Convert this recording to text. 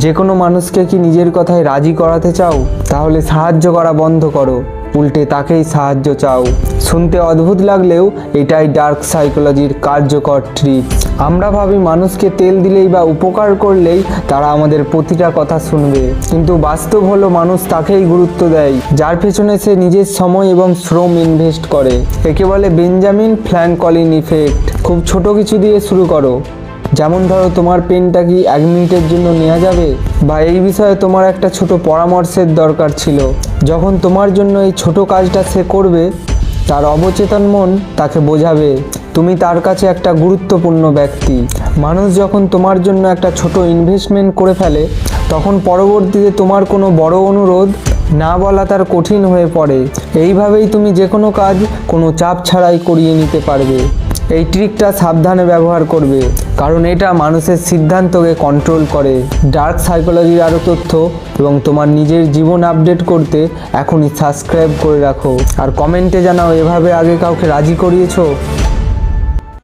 যে কোনো মানুষকে কি নিজের কথায় রাজি করাতে চাও? তাহলে সাহায্য করা বন্ধ করো, উল্টে তাকেই সাহায্য চাও। শুনতে অদ্ভুত লাগলেও এটাই ডার্ক সাইকোলজির কার্যকর ট্রিক। আমরা ভাবি মানুষকে তেল দিলেই বা উপকার করলেই তারা আমাদের প্রতিটা কথা শুনবে, কিন্তু বাস্তব হলো মানুষ তাকেই গুরুত্ব দেয় যার পেছনে সে নিজের সময় এবং শ্রম ইনভেস্ট করে। একে বলে বেঞ্জামিন ফ্র্যাঙ্কলিন ইফেক্ট। খুব ছোট কিছু দিয়ে শুরু করো, যেমন ধরো তোমার পেনটা কি 1 মিনিটের জন্য নেওয়া যাবে, বা এই বিষয়ে তোমার একটা ছোট পরামর্শের দরকার ছিল। যখন তোমার জন্য এই ছোট কাজটা সে করবে, তার অবচেতন মন তাকে বোঝাবে তুমি তার কাছে একটা গুরুত্বপূর্ণ ব্যক্তি। মানুষ যখন তোমার জন্য একটা ছোট ইনভেস্টমেন্ট করে ফেলে, তখন পরবর্তীতে তোমার কোনো বড় অনুরোধ না বলা তার কঠিন হয়ে পড়ে। এইভাবেই তুমি যে কোনো কাজ কোনো চাপ ছাড়াই করিয়ে নিতে পারবে। এই ট্রিকটা সাবধানে ব্যবহার করবে, কারণ এটা মানুষের সিদ্ধান্তকে কন্ট্রোল করে। ডার্ক সাইকোলজির আরও তথ্য এবং তোমার নিজের জীবন আপডেট করতে এখনই সাবস্ক্রাইব করে রাখো, আর কমেন্টে জানাও এভাবে আগে কাউকে রাজি করিয়েছো।